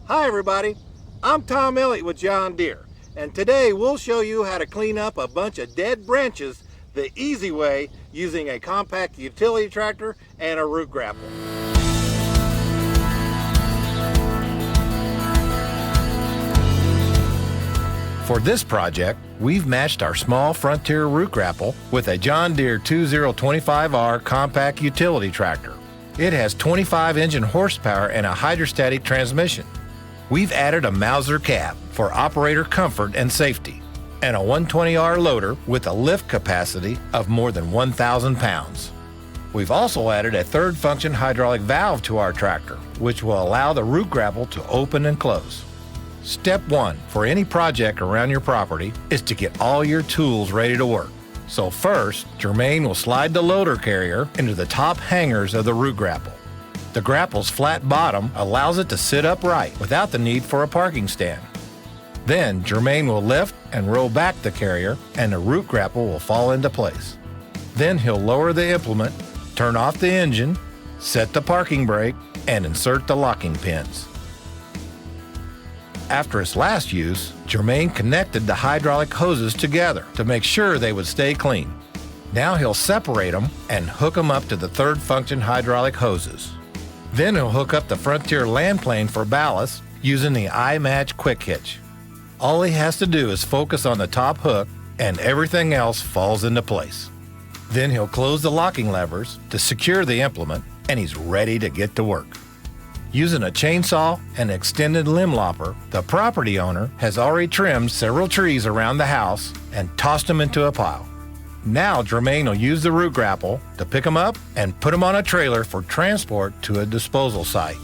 Hi everybody, I'm Tom Elliott with John Deere, and today we'll show you how to clean up a bunch of dead branches the easy way using a compact utility tractor and a root grapple. For this project, we've matched our small Frontier root grapple with a John Deere 2025R compact utility tractor. It has 25 engine horsepower and a hydrostatic transmission. We've added a Mauser cab for operator comfort and safety, and a 120R loader with a lift capacity of more than 1,000 pounds. We've also added a third function hydraulic valve to our tractor, which will allow the root grapple to open and close. Step 1 for any project around your property is to get all your tools ready to work. So first, Jermaine will slide the loader carrier into the top hangers of the root grapple. The grapple's flat bottom allows it to sit upright without the need for a parking stand. Then Jermaine will lift and roll back the carrier and the root grapple will fall into place. Then he'll lower the implement, turn off the engine, set the parking brake, and insert the locking pins. After its last use, Jermaine connected the hydraulic hoses together to make sure they would stay clean. Now he'll separate them and hook them up to the third function hydraulic hoses. Then he'll hook up the Frontier land plane for ballast using the iMatch quick hitch. All he has to do is focus on the top hook and everything else falls into place. Then he'll close the locking levers to secure the implement and he's ready to get to work. Using a chainsaw and extended limb lopper, the property owner has already trimmed several trees around the house and tossed them into a pile. Now Jermaine will use the root grapple to pick them up and put them on a trailer for transport to a disposal site.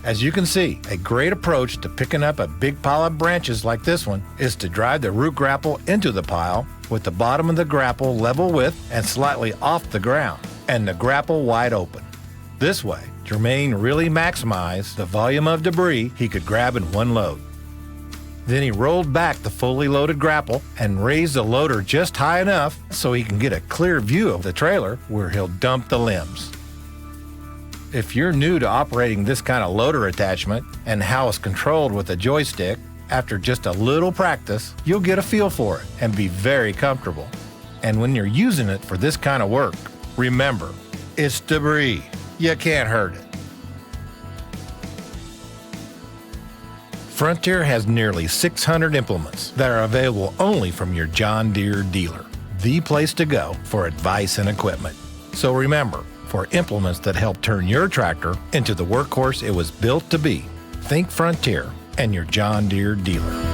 As you can see, a great approach to picking up a big pile of branches like this one is to drive the root grapple into the pile with the bottom of the grapple level with and slightly off the ground, and the grapple wide open. This way, Jermaine really maximized the volume of debris he could grab in one load. Then he rolled back the fully loaded grapple and raised the loader just high enough so he can get a clear view of the trailer where he'll dump the limbs. If you're new to operating this kind of loader attachment and how it's controlled with a joystick, after just a little practice, you'll get a feel for it and be very comfortable. And when you're using it for this kind of work, remember, it's debris. You can't hurt it. Frontier has nearly 600 implements that are available only from your John Deere dealer, the place to go for advice and equipment. So remember, for implements that help turn your tractor into the workhorse it was built to be, think Frontier and your John Deere dealer.